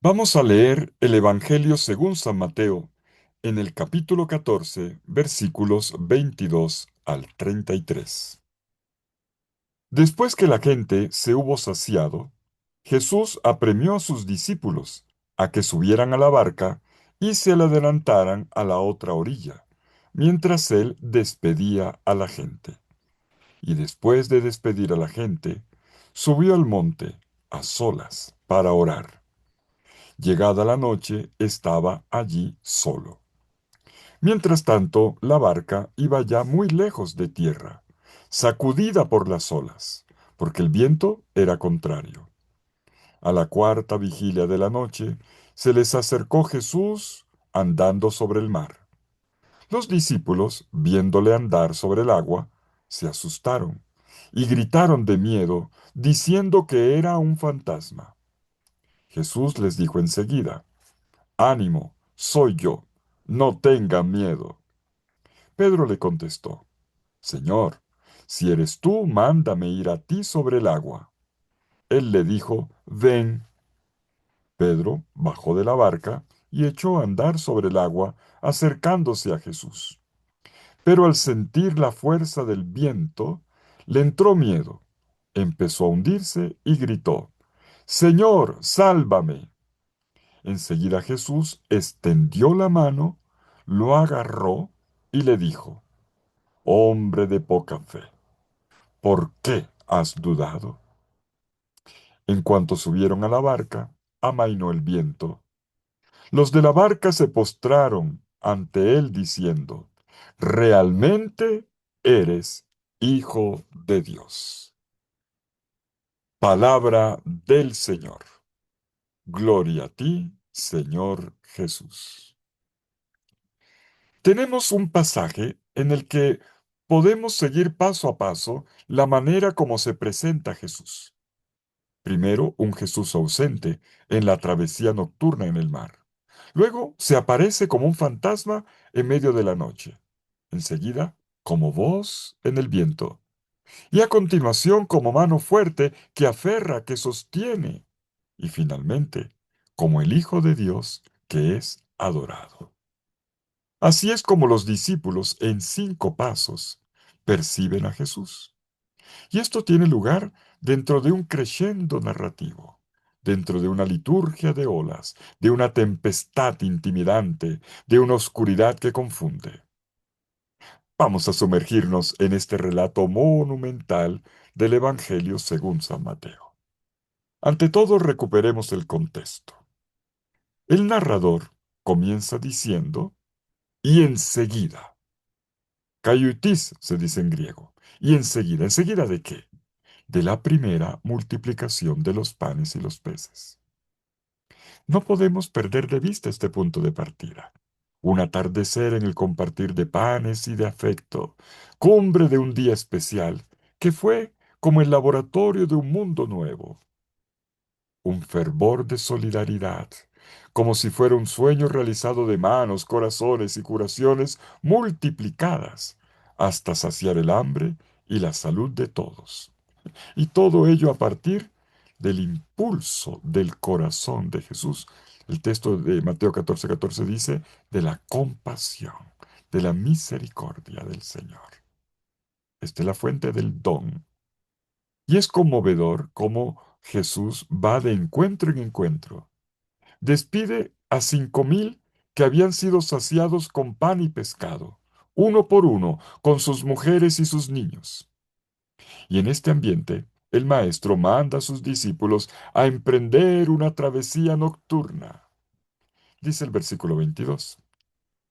Vamos a leer el Evangelio según San Mateo, en el capítulo 14, versículos 22 al 33. Después que la gente se hubo saciado, Jesús apremió a sus discípulos a que subieran a la barca y se le adelantaran a la otra orilla, mientras él despedía a la gente. Y después de despedir a la gente, subió al monte, a solas, para orar. Llegada la noche, estaba allí solo. Mientras tanto, la barca iba ya muy lejos de tierra, sacudida por las olas, porque el viento era contrario. A la cuarta vigilia de la noche, se les acercó Jesús andando sobre el mar. Los discípulos, viéndole andar sobre el agua, se asustaron y gritaron de miedo, diciendo que era un fantasma. Jesús les dijo enseguida: Ánimo, soy yo, no tengan miedo. Pedro le contestó: Señor, si eres tú, mándame ir a ti sobre el agua. Él le dijo: Ven. Pedro bajó de la barca y echó a andar sobre el agua, acercándose a Jesús. Pero al sentir la fuerza del viento, le entró miedo. Empezó a hundirse y gritó: Señor, sálvame. Enseguida Jesús extendió la mano, lo agarró y le dijo: Hombre de poca fe, ¿por qué has dudado? En cuanto subieron a la barca, amainó el viento. Los de la barca se postraron ante él diciendo: Realmente eres Hijo de Dios. Palabra del Señor. Gloria a ti, Señor Jesús. Tenemos un pasaje en el que podemos seguir paso a paso la manera como se presenta Jesús. Primero, un Jesús ausente en la travesía nocturna en el mar. Luego, se aparece como un fantasma en medio de la noche. Enseguida, como voz en el viento. Y a continuación, como mano fuerte que aferra, que sostiene. Y finalmente, como el Hijo de Dios que es adorado. Así es como los discípulos en 5 pasos perciben a Jesús. Y esto tiene lugar dentro de un crescendo narrativo, dentro de una liturgia de olas, de una tempestad intimidante, de una oscuridad que confunde. Vamos a sumergirnos en este relato monumental del Evangelio según San Mateo. Ante todo, recuperemos el contexto. El narrador comienza diciendo: y enseguida. Kaiutis se dice en griego. Y enseguida, ¿enseguida de qué? De la primera multiplicación de los panes y los peces. No podemos perder de vista este punto de partida. Un atardecer en el compartir de panes y de afecto, cumbre de un día especial, que fue como el laboratorio de un mundo nuevo. Un fervor de solidaridad, como si fuera un sueño realizado de manos, corazones y curaciones multiplicadas, hasta saciar el hambre y la salud de todos. Y todo ello a partir del impulso del corazón de Jesús. El texto de Mateo 14:14 dice: de la compasión, de la misericordia del Señor. Esta es la fuente del don. Y es conmovedor cómo Jesús va de encuentro en encuentro. Despide a 5,000 que habían sido saciados con pan y pescado, uno por uno, con sus mujeres y sus niños. Y en este ambiente, el maestro manda a sus discípulos a emprender una travesía nocturna. Dice el versículo 22.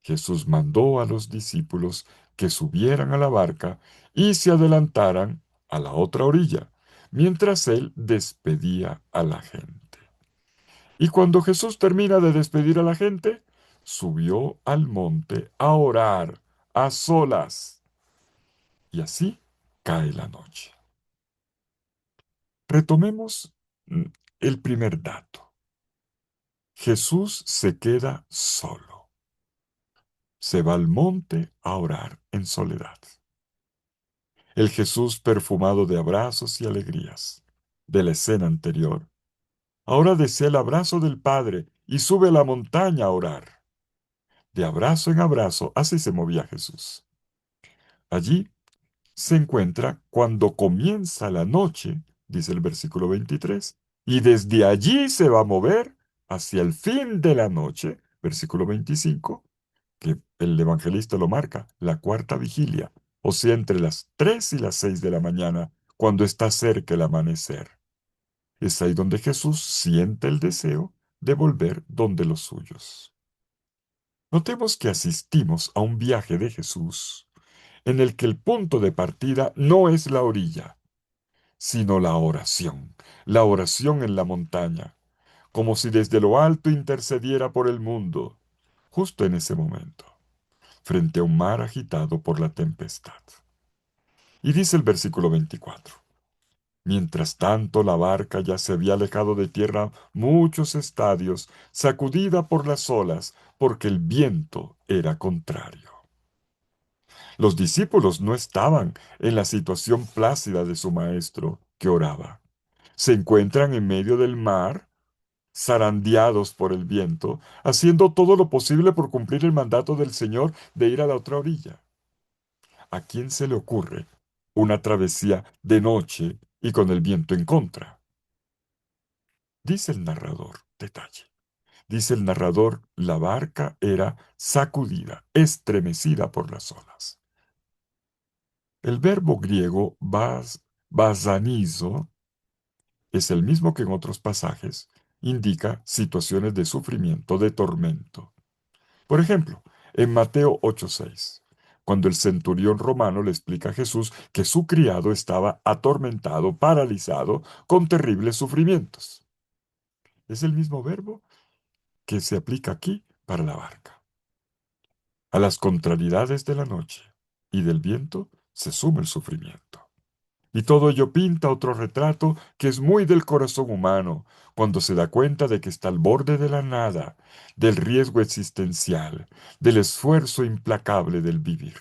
Jesús mandó a los discípulos que subieran a la barca y se adelantaran a la otra orilla, mientras él despedía a la gente. Y cuando Jesús termina de despedir a la gente, subió al monte a orar a solas. Y así cae la noche. Retomemos el primer dato. Jesús se queda solo. Se va al monte a orar en soledad. El Jesús perfumado de abrazos y alegrías de la escena anterior Ahora desea el abrazo del Padre y sube a la montaña a orar. De abrazo en abrazo, así se movía Jesús. Allí se encuentra cuando comienza la noche, dice el versículo 23, y desde allí se va a mover hacia el fin de la noche, versículo 25, que el evangelista lo marca, la cuarta vigilia, o sea, entre las 3 y las 6 de la mañana, cuando está cerca el amanecer. Es ahí donde Jesús siente el deseo de volver donde los suyos. Notemos que asistimos a un viaje de Jesús en el que el punto de partida no es la orilla, sino la oración en la montaña, como si desde lo alto intercediera por el mundo, justo en ese momento, frente a un mar agitado por la tempestad. Y dice el versículo 24. Mientras tanto, la barca ya se había alejado de tierra muchos estadios, sacudida por las olas, porque el viento era contrario. Los discípulos no estaban en la situación plácida de su maestro, que oraba. Se encuentran en medio del mar, zarandeados por el viento, haciendo todo lo posible por cumplir el mandato del Señor de ir a la otra orilla. ¿A quién se le ocurre una travesía de noche y con el viento en contra? Dice el narrador, detalle. Dice el narrador, la barca era sacudida, estremecida por las olas. El verbo griego basanizo es el mismo que en otros pasajes, indica situaciones de sufrimiento, de tormento. Por ejemplo, en Mateo 8:6, cuando el centurión romano le explica a Jesús que su criado estaba atormentado, paralizado, con terribles sufrimientos. Es el mismo verbo que se aplica aquí para la barca. A las contrariedades de la noche y del viento se suma el sufrimiento. Y todo ello pinta otro retrato que es muy del corazón humano, cuando se da cuenta de que está al borde de la nada, del riesgo existencial, del esfuerzo implacable del vivir.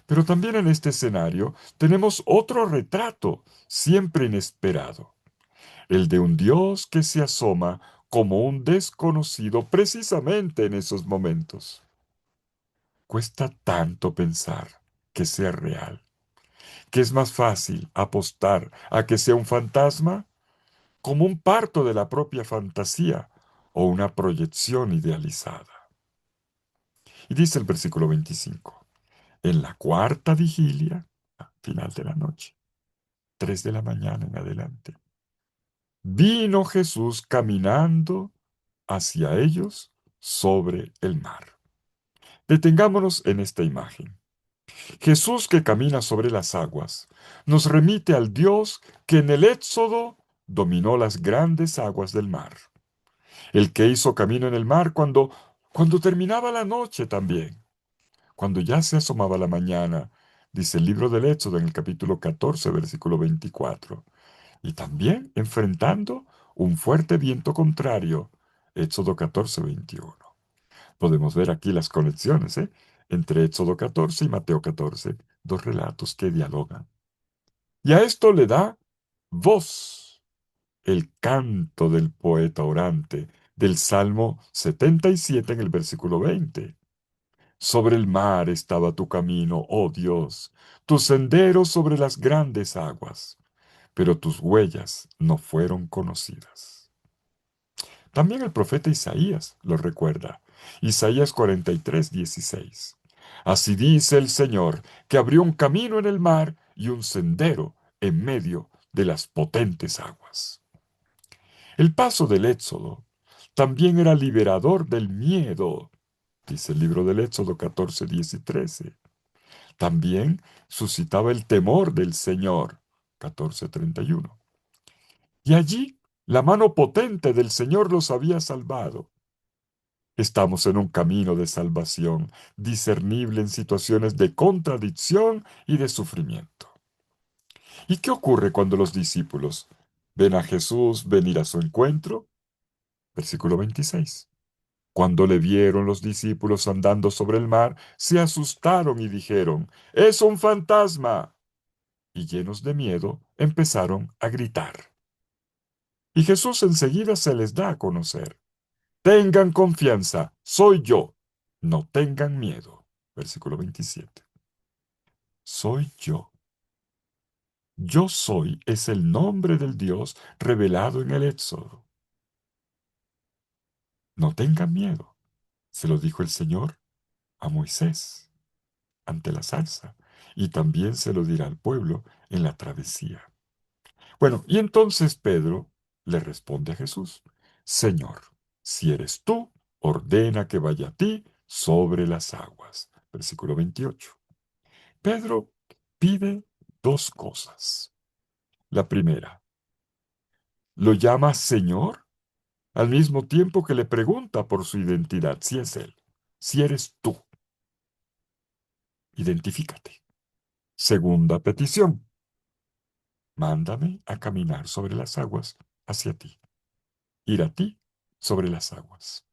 Pero también en este escenario tenemos otro retrato, siempre inesperado, el de un Dios que se asoma como un desconocido precisamente en esos momentos. Cuesta tanto pensar que sea real, que es más fácil apostar a que sea un fantasma, como un parto de la propia fantasía o una proyección idealizada. Y dice el versículo 25, en la cuarta vigilia, final de la noche, 3 de la mañana en adelante, vino Jesús caminando hacia ellos sobre el mar. Detengámonos en esta imagen. Jesús que camina sobre las aguas nos remite al Dios que en el Éxodo dominó las grandes aguas del mar. El que hizo camino en el mar cuando terminaba la noche también, cuando ya se asomaba la mañana, dice el libro del Éxodo en el capítulo 14, versículo 24. Y también enfrentando un fuerte viento contrario, Éxodo 14, 21. Podemos ver aquí las conexiones, entre Éxodo 14 y Mateo 14, dos relatos que dialogan. Y a esto le da voz el canto del poeta orante del Salmo 77 en el versículo 20. Sobre el mar estaba tu camino, oh Dios, tus senderos sobre las grandes aguas, pero tus huellas no fueron conocidas. También el profeta Isaías lo recuerda. Isaías 43:16. Así dice el Señor, que abrió un camino en el mar y un sendero en medio de las potentes aguas. El paso del Éxodo también era liberador del miedo, dice el libro del Éxodo 14, 10 y 13. También suscitaba el temor del Señor, 14:31. Y allí la mano potente del Señor los había salvado. Estamos en un camino de salvación, discernible en situaciones de contradicción y de sufrimiento. ¿Y qué ocurre cuando los discípulos ven a Jesús venir a su encuentro? Versículo 26. Cuando le vieron los discípulos andando sobre el mar, se asustaron y dijeron, ¡es un fantasma! Y llenos de miedo, empezaron a gritar. Y Jesús enseguida se les da a conocer. Tengan confianza, soy yo. No tengan miedo. Versículo 27. Soy yo. Yo soy es el nombre del Dios revelado en el Éxodo. No tengan miedo. Se lo dijo el Señor a Moisés ante la zarza, y también se lo dirá al pueblo en la travesía. Bueno, y entonces Pedro le responde a Jesús, Señor, si eres tú, ordena que vaya a ti sobre las aguas. Versículo 28. Pedro pide dos cosas. La primera, lo llama Señor al mismo tiempo que le pregunta por su identidad, si es Él, si eres tú, identifícate. Segunda petición, mándame a caminar sobre las aguas hacia ti, ir a ti sobre las aguas.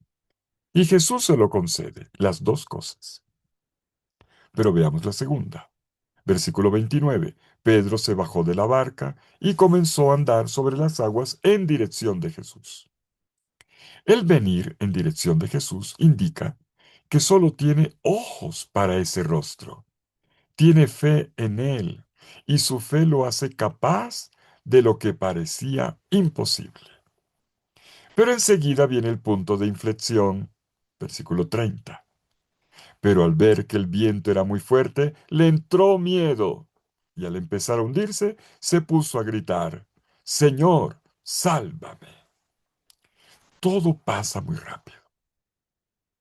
Y Jesús se lo concede, las dos cosas. Pero veamos la segunda. Versículo 29. Pedro se bajó de la barca y comenzó a andar sobre las aguas en dirección de Jesús. El venir en dirección de Jesús indica que solo tiene ojos para ese rostro. Tiene fe en Él y su fe lo hace capaz de lo que parecía imposible. Pero enseguida viene el punto de inflexión, versículo 30. Pero al ver que el viento era muy fuerte, le entró miedo y al empezar a hundirse, se puso a gritar, Señor, sálvame. Todo pasa muy rápido.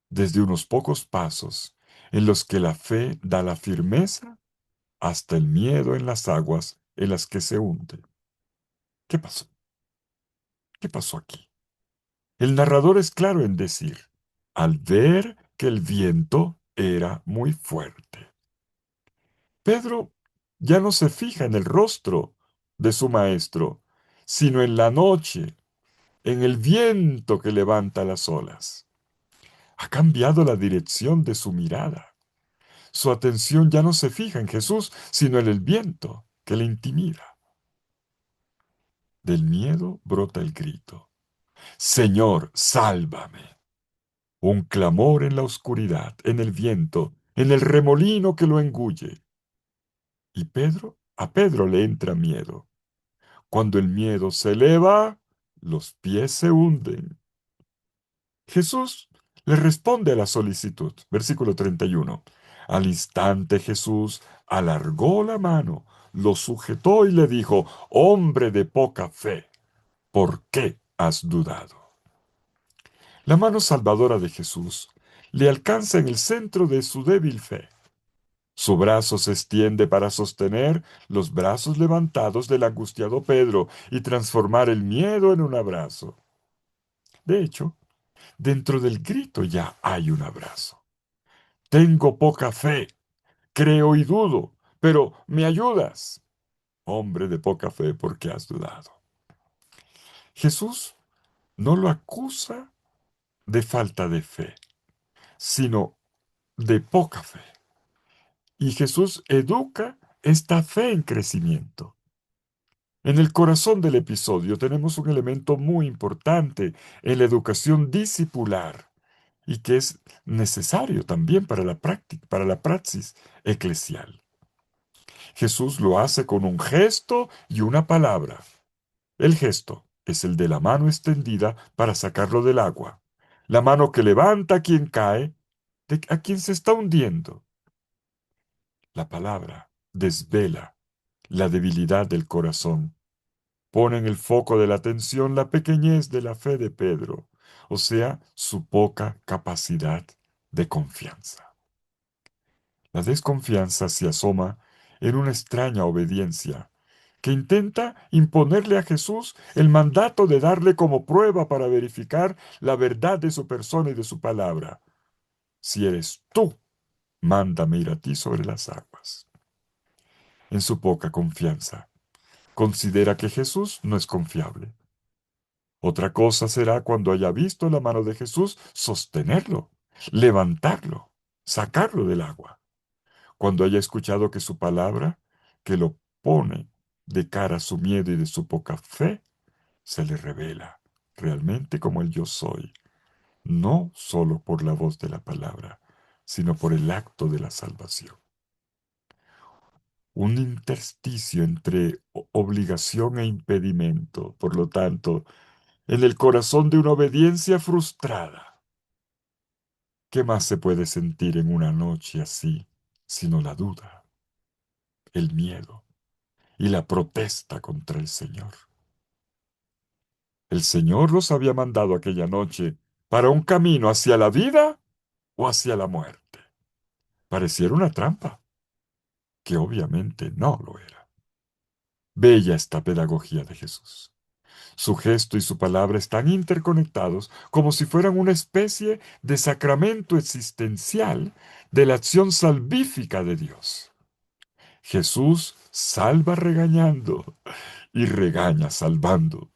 Desde unos pocos pasos en los que la fe da la firmeza hasta el miedo en las aguas en las que se hunde. ¿Qué pasó? ¿Qué pasó aquí? El narrador es claro en decir, al ver que el viento era muy fuerte. Pedro ya no se fija en el rostro de su maestro, sino en la noche, en el viento que levanta las olas. Ha cambiado la dirección de su mirada. Su atención ya no se fija en Jesús, sino en el viento que le intimida. Del miedo brota el grito. Señor, sálvame. Un clamor en la oscuridad, en el viento, en el remolino que lo engulle. Y a Pedro le entra miedo. Cuando el miedo se eleva, los pies se hunden. Jesús le responde a la solicitud. Versículo 31. Al instante Jesús alargó la mano, lo sujetó y le dijo, hombre de poca fe, ¿por qué has dudado? La mano salvadora de Jesús le alcanza en el centro de su débil fe. Su brazo se extiende para sostener los brazos levantados del angustiado Pedro y transformar el miedo en un abrazo. De hecho, dentro del grito ya hay un abrazo. Tengo poca fe, creo y dudo, pero ¿me ayudas? Hombre de poca fe, ¿por qué has dudado? Jesús no lo acusa de falta de fe, sino de poca fe. Y Jesús educa esta fe en crecimiento. En el corazón del episodio tenemos un elemento muy importante en la educación discipular y que es necesario también para la práctica, para la praxis eclesial. Jesús lo hace con un gesto y una palabra. El gesto es el de la mano extendida para sacarlo del agua, la mano que levanta a quien cae, a quien se está hundiendo. La palabra desvela la debilidad del corazón. Pone en el foco de la atención la pequeñez de la fe de Pedro, o sea, su poca capacidad de confianza. La desconfianza se asoma en una extraña obediencia que intenta imponerle a Jesús el mandato de darle como prueba para verificar la verdad de su persona y de su palabra. Si eres tú, mándame ir a ti sobre las aguas. En su poca confianza, considera que Jesús no es confiable. Otra cosa será cuando haya visto la mano de Jesús sostenerlo, levantarlo, sacarlo del agua. Cuando haya escuchado que su palabra, que lo pone de cara a su miedo y de su poca fe, se le revela realmente como el yo soy, no solo por la voz de la palabra, sino por el acto de la salvación. Un intersticio entre obligación e impedimento, por lo tanto, en el corazón de una obediencia frustrada. ¿Qué más se puede sentir en una noche así, sino la duda, el miedo y la protesta contra el Señor? El Señor los había mandado aquella noche para un camino hacia la vida o hacia la muerte. Pareciera una trampa, que obviamente no lo era. Bella esta pedagogía de Jesús. Su gesto y su palabra están interconectados como si fueran una especie de sacramento existencial de la acción salvífica de Dios. Jesús salva regañando y regaña salvando.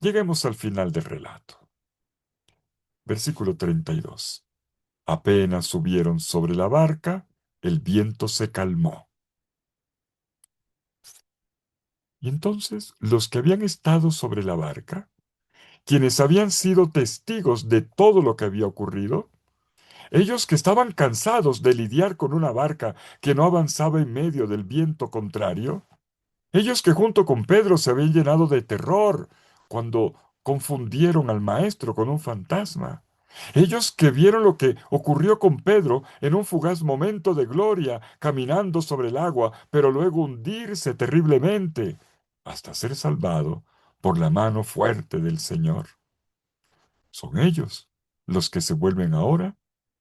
Lleguemos al final del relato. Versículo 32. Apenas subieron sobre la barca, el viento se calmó. Y entonces los que habían estado sobre la barca, quienes habían sido testigos de todo lo que había ocurrido, ellos que estaban cansados de lidiar con una barca que no avanzaba en medio del viento contrario, ellos que junto con Pedro se habían llenado de terror cuando confundieron al maestro con un fantasma. Ellos que vieron lo que ocurrió con Pedro en un fugaz momento de gloria, caminando sobre el agua, pero luego hundirse terriblemente, hasta ser salvado por la mano fuerte del Señor. Son ellos los que se vuelven ahora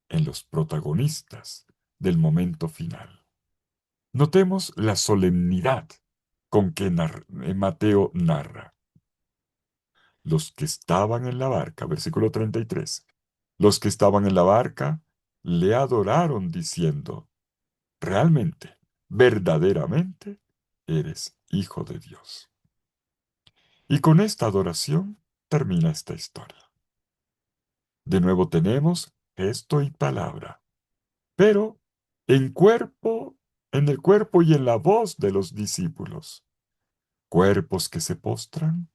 en los protagonistas del momento final. Notemos la solemnidad con que Mateo narra. Los que estaban en la barca, versículo 33, los que estaban en la barca le adoraron diciendo, realmente, verdaderamente, eres hijo de Dios. Y con esta adoración termina esta historia. De nuevo tenemos gesto y palabra, pero en cuerpo, en el cuerpo y en la voz de los discípulos. Cuerpos que se postran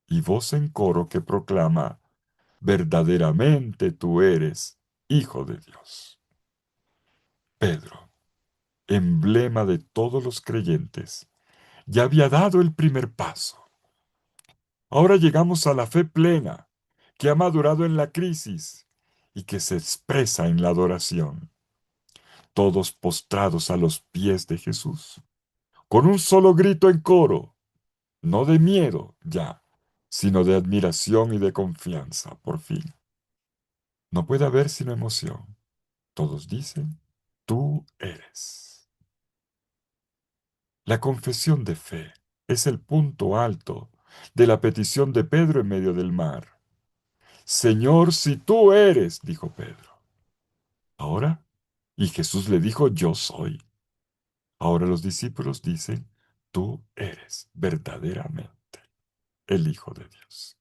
y voz en coro que proclama, verdaderamente tú eres Hijo de Dios. Pedro, emblema de todos los creyentes, ya había dado el primer paso. Ahora llegamos a la fe plena, que ha madurado en la crisis y que se expresa en la adoración. Todos postrados a los pies de Jesús, con un solo grito en coro, no de miedo ya, sino de admiración y de confianza, por fin. No puede haber sino emoción. Todos dicen, tú eres. La confesión de fe es el punto alto de la petición de Pedro en medio del mar. Señor, si tú eres, dijo Pedro. Ahora, y Jesús le dijo, yo soy. Ahora los discípulos dicen, tú eres verdaderamente el Hijo de Dios.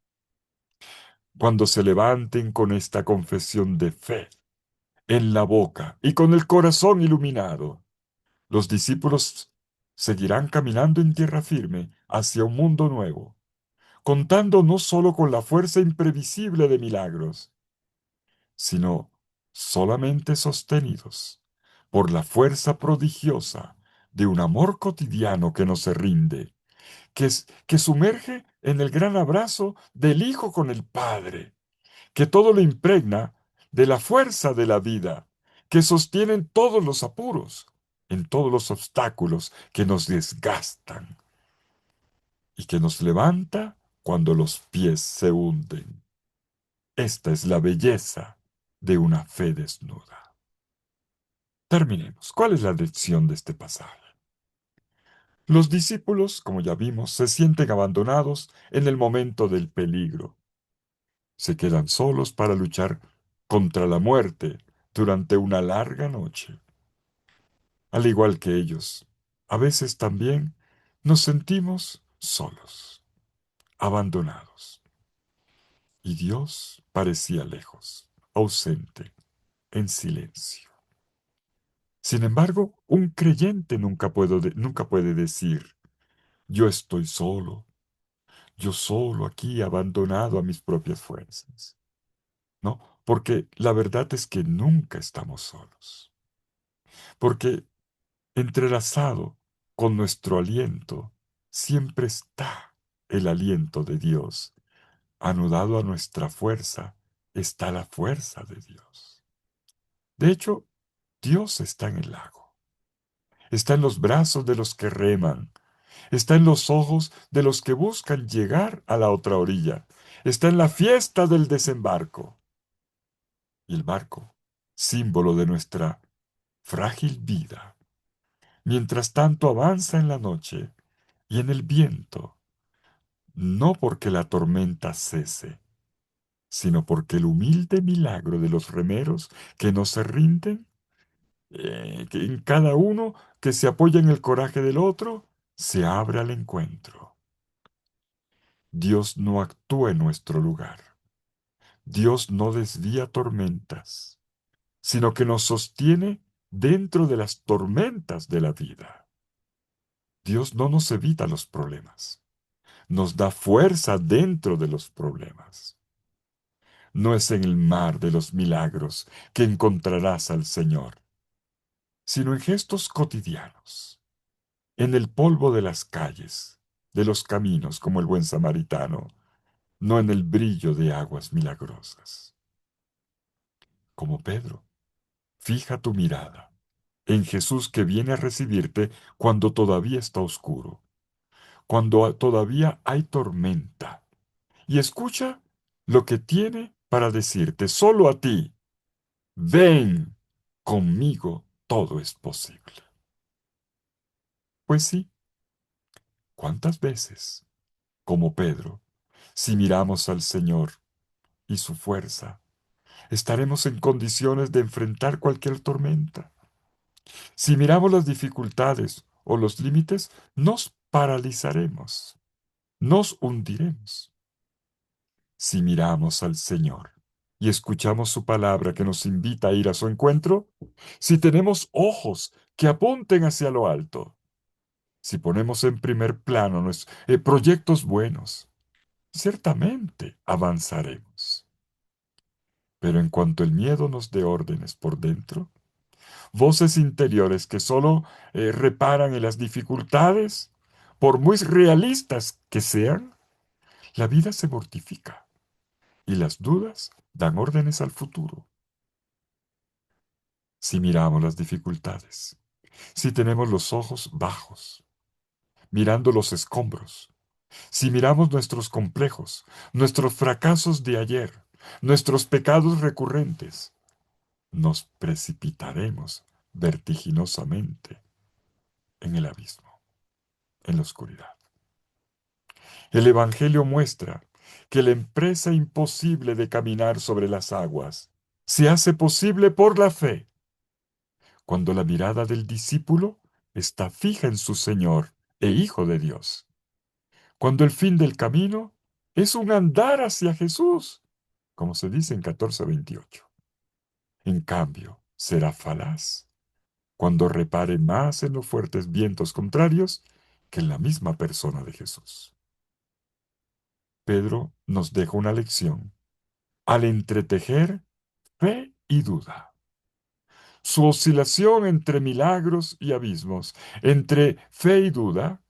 Cuando se levanten con esta confesión de fe en la boca y con el corazón iluminado, los discípulos seguirán caminando en tierra firme hacia un mundo nuevo, contando no solo con la fuerza imprevisible de milagros, sino solamente sostenidos por la fuerza prodigiosa de un amor cotidiano que no se rinde, que sumerge en el gran abrazo del Hijo con el Padre, que todo lo impregna de la fuerza de la vida, que sostiene en todos los apuros, en todos los obstáculos que nos desgastan y que nos levanta cuando los pies se hunden. Esta es la belleza de una fe desnuda. Terminemos. ¿Cuál es la lección de este pasaje? Los discípulos, como ya vimos, se sienten abandonados en el momento del peligro. Se quedan solos para luchar contra la muerte durante una larga noche. Al igual que ellos, a veces también nos sentimos solos, abandonados. Y Dios parecía lejos, ausente, en silencio. Sin embargo, un creyente nunca puede decir, yo estoy solo, yo solo aquí abandonado a mis propias fuerzas. ¿No? Porque la verdad es que nunca estamos solos. Porque entrelazado con nuestro aliento siempre está el aliento de Dios. Anudado a nuestra fuerza está la fuerza de Dios. De hecho, Dios está en el lago. Está en los brazos de los que reman. Está en los ojos de los que buscan llegar a la otra orilla. Está en la fiesta del desembarco. Y el barco, símbolo de nuestra frágil vida, mientras tanto avanza en la noche y en el viento, no porque la tormenta cese, sino porque el humilde milagro de los remeros que no se rinden, que en cada uno que se apoya en el coraje del otro, se abre al encuentro. Dios no actúa en nuestro lugar. Dios no desvía tormentas, sino que nos sostiene dentro de las tormentas de la vida. Dios no nos evita los problemas, nos da fuerza dentro de los problemas. No es en el mar de los milagros que encontrarás al Señor, sino en gestos cotidianos, en el polvo de las calles, de los caminos como el buen samaritano, no en el brillo de aguas milagrosas. Como Pedro, fija tu mirada en Jesús que viene a recibirte cuando todavía está oscuro, cuando todavía hay tormenta, y escucha lo que tiene para decirte solo a ti: ven, conmigo todo es posible. Pues sí, ¿cuántas veces, como Pedro, si miramos al Señor y su fuerza, estaremos en condiciones de enfrentar cualquier tormenta? Si miramos las dificultades o los límites, nos paralizaremos, nos hundiremos. Si miramos al Señor y escuchamos su palabra que nos invita a ir a su encuentro, si tenemos ojos que apunten hacia lo alto, si ponemos en primer plano proyectos buenos, ciertamente avanzaremos. Pero en cuanto el miedo nos dé órdenes por dentro, voces interiores que solo reparan en las dificultades, por muy realistas que sean, la vida se mortifica y las dudas dan órdenes al futuro. Si miramos las dificultades, si tenemos los ojos bajos, mirando los escombros, si miramos nuestros complejos, nuestros fracasos de ayer, nuestros pecados recurrentes, nos precipitaremos vertiginosamente en el abismo, en la oscuridad. El Evangelio muestra que la empresa imposible de caminar sobre las aguas se hace posible por la fe, cuando la mirada del discípulo está fija en su Señor e Hijo de Dios, cuando el fin del camino es un andar hacia Jesús, como se dice en 14:28. En cambio, será falaz cuando repare más en los fuertes vientos contrarios que en la misma persona de Jesús. Pedro nos deja una lección al entretejer fe y duda. Su oscilación entre milagros y abismos, entre fe y duda,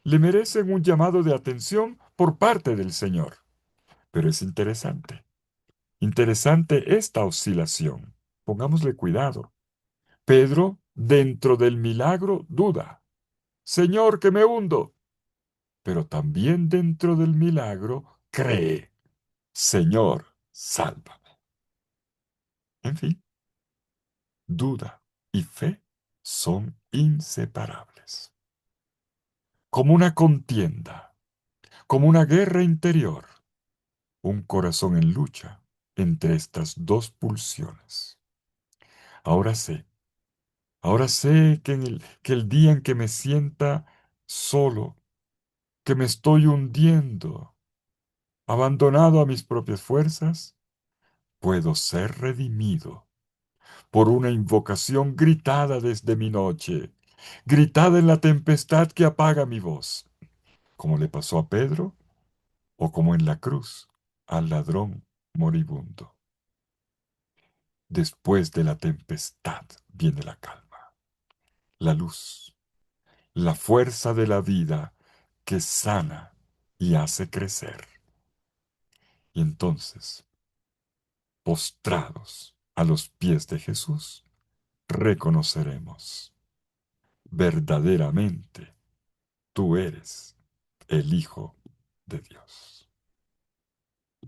le merecen un llamado de atención por parte del Señor. Pero es interesante, interesante esta oscilación. Pongámosle cuidado. Pedro, dentro del milagro, duda. Señor, que me hundo. Pero también dentro del milagro, cree. Señor, sálvame. En fin, duda y fe son inseparables. Como una contienda, como una guerra interior, un corazón en lucha entre estas dos pulsiones. Ahora sé, ahora sé que el día en que me sienta solo, que me estoy hundiendo, abandonado a mis propias fuerzas, puedo ser redimido por una invocación gritada desde mi noche, gritada en la tempestad que apaga mi voz, como le pasó a Pedro o como en la cruz, al ladrón moribundo. Después de la tempestad viene la calma, la luz, la fuerza de la vida que sana y hace crecer. Y entonces, postrados a los pies de Jesús, reconoceremos, verdaderamente, tú eres el Hijo de Dios.